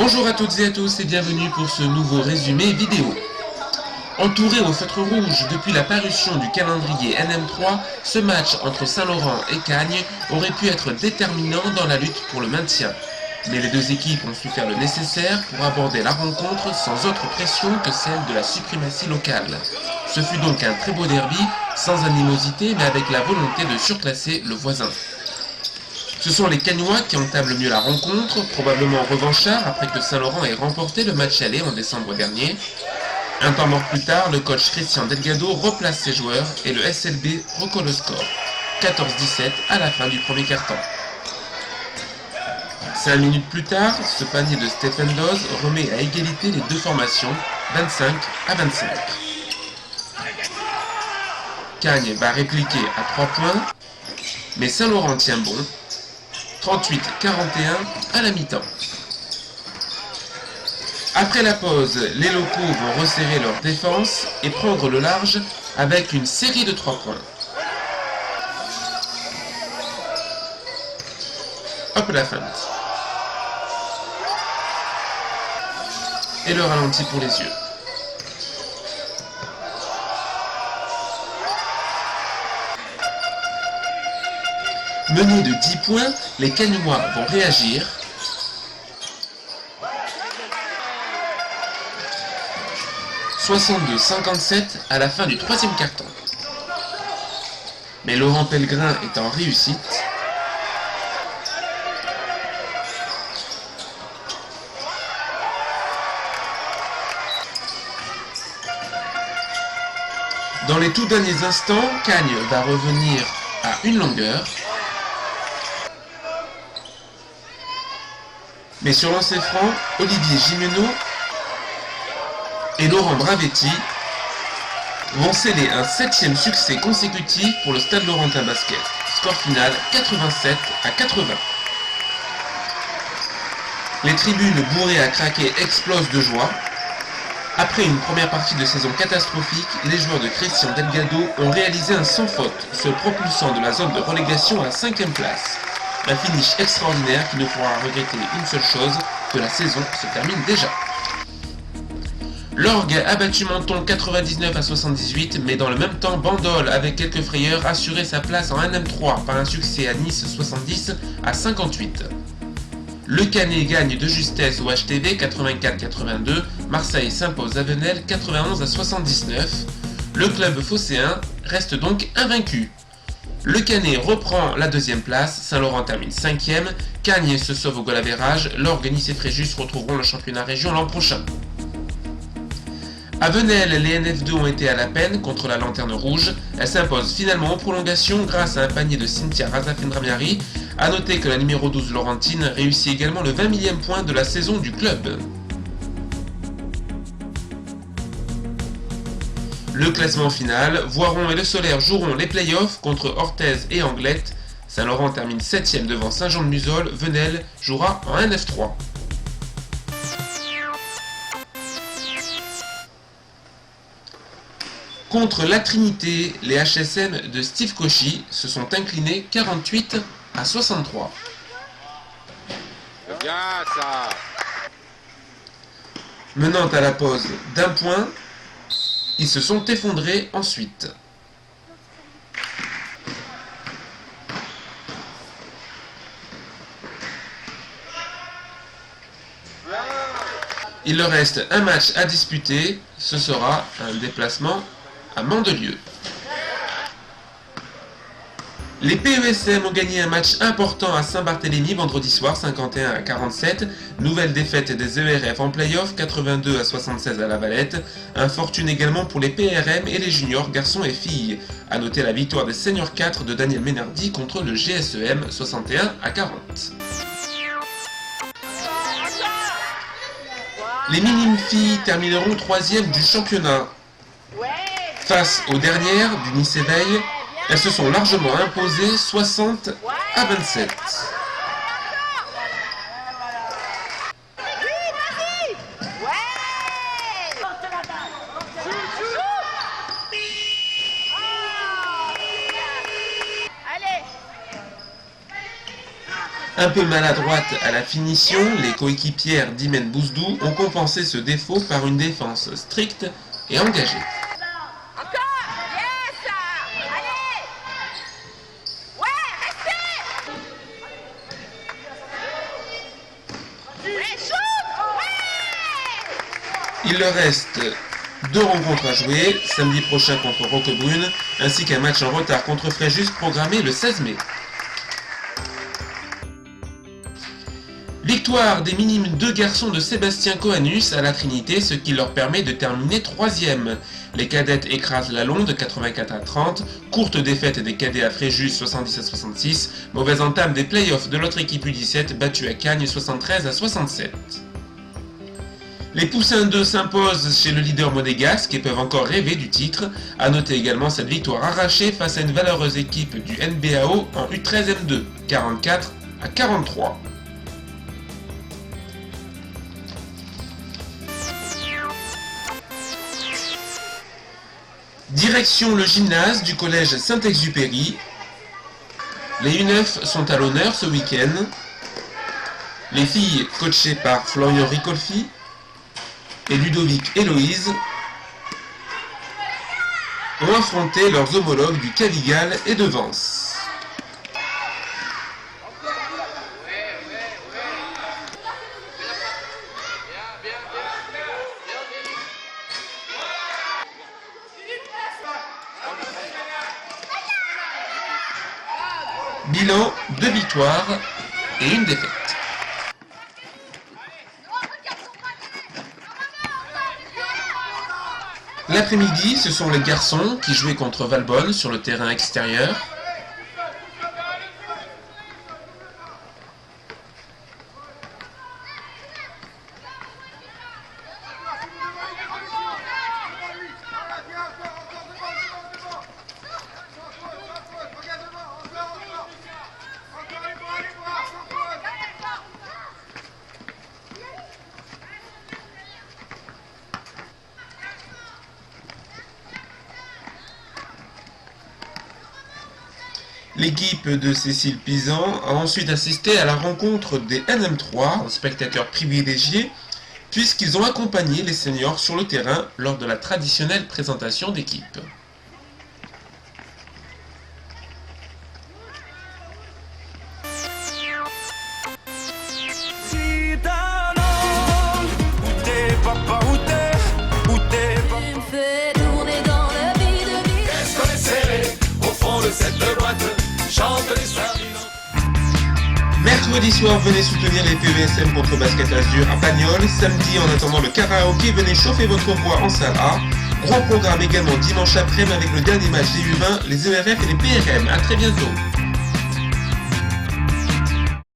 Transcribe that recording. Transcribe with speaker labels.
Speaker 1: Bonjour à toutes et à tous et bienvenue pour ce nouveau résumé vidéo. Entouré au feutre rouge depuis la parution du calendrier NM3, ce match entre Saint-Laurent et Cagnes aurait pu être déterminant dans la lutte pour le maintien. Mais les deux équipes ont su faire le nécessaire pour aborder la rencontre sans autre pression que celle de la suprématie locale. Ce fut donc un très beau derby, sans animosité mais avec la volonté de surclasser le voisin. Ce sont les Cagnois qui entament le mieux la rencontre, probablement revanchards après que Saint-Laurent ait remporté le match aller en décembre dernier. Un temps mort plus tard, le coach Christian Delgado replace ses joueurs et le SLB recolle le score. 14-17 à la fin du premier quart-temps. 5 minutes plus tard, ce panier de Stephen Doz remet à égalité les deux formations, 25-25. Cagnes va répliquer à 3 points, mais Saint-Laurent tient bon. 38-41 à la mi-temps. Après la pause, les locaux vont resserrer leur défense et prendre le large avec une série de 3 points. Hop la feinte. Et le ralenti pour les yeux. Menés de 10 points, les Cagnois vont réagir. « 62-57 à la fin du troisième quart-temps. Mais Laurent Pellegrin est en réussite. Dans les tout derniers instants, Cagnes va revenir à une longueur. Mais sur lancer franc, Olivier Gimeno et Laurent Bravetti vont sceller un 7e succès consécutif pour le Stade Laurentin Basket. Score final 87-80. Les tribunes bourrées à craquer explosent de joie. Après une première partie de saison catastrophique, les joueurs de Christian Delgado ont réalisé un sans faute, se propulsant de la zone de relégation à la 5e place. Un finish extraordinaire qui ne fera regretter une seule chose, que la saison se termine déjà. L'Orgue a battu Menton 99-78, mais dans le même temps, Bandol, avec quelques frayeurs, assurait sa place en NM3 par un succès à Nice 70-58. Le Canet gagne de justesse au HTV 84-82, Marseille s'impose à Venelle 91-79. Le club phocéen reste donc invaincu. Le Canet reprend la 2e place, Saint-Laurent termine 5e, Cagnes se sauve au goal average, l'Orgue, Nice et Fréjus retrouveront le championnat région l'an prochain. À Venelle, les NF2 ont été à la peine contre la Lanterne Rouge. Elle s'impose finalement en prolongation grâce à un panier de Cynthia Razafendramiari. A noter que la numéro 12 Laurentine réussit également le 20 000e point de la saison du club. Le classement final, Voiron et Le Solaire joueront les playoffs contre Orthez et Anglette. Saint-Laurent termine 7e devant Saint-Jean-de-Musol, Venelle jouera en NF3. Contre la Trinité, les HSM de Steve Cauchy se sont inclinés 48-63.
Speaker 2: Bien ça.
Speaker 1: Menant à la pause d'un point, ils se sont effondrés ensuite. Il leur reste un match à disputer, ce sera un déplacement à Mandelieu. Les PESM ont gagné un match important à Saint-Barthélemy vendredi soir 51-47. Nouvelle défaite des ERF en play-off 82-76 à La Valette. Infortune également pour les PRM et les juniors garçons et filles. A noter la victoire des seniors 4 de Daniel Ménardi contre le GSEM 61-40. Les minimes filles termineront 3e du championnat. Face aux dernières du Nice Éveil, elles se sont largement imposées 60-27. Un peu maladroite à la finition, les coéquipières d'Imen Bouzdou ont compensé ce défaut par une défense stricte et engagée. Il leur reste 2 rencontres à jouer, samedi prochain contre Roquebrune, ainsi qu'un match en retard contre Fréjus programmé le 16 mai. Victoire des minimes 2 garçons de Sébastien Coanus à la Trinité, ce qui leur permet de terminer 3e. Les cadettes écrasent la Londe 84-30, courte défaite des cadets à Fréjus 77-66, mauvaise entame des playoffs de l'autre équipe U17 battue à Cagnes 73-67. Les Poussins 2 s'imposent chez le leader monégasque et peuvent encore rêver du titre. A noter également cette victoire arrachée face à une valeureuse équipe du NBAO en U13M2, 44-43. Direction le gymnase du collège Saint-Exupéry. Les U9 sont à l'honneur ce week-end. Les filles, coachées par Florian Ricolfi et Ludovic Héloïse, ont affronté leurs homologues du Cavigal et de Vence. Bilan 2 victoires et 1 défaite. L'après-midi, ce sont les garçons qui jouaient contre Valbonne sur le terrain extérieur. L'équipe de Cécile Pisan a ensuite assisté à la rencontre des NM3 en spectateurs privilégiés, puisqu'ils ont accompagné les seniors sur le terrain lors de la traditionnelle présentation d'équipe. Mercredi soir, venez soutenir les PESM contre Basket Azur à Pagnol. Samedi, en attendant le karaoké, venez chauffer votre voix en salle A. Gros programme également dimanche après-midi avec le dernier match des U20, les ERF et les PRM. A très bientôt.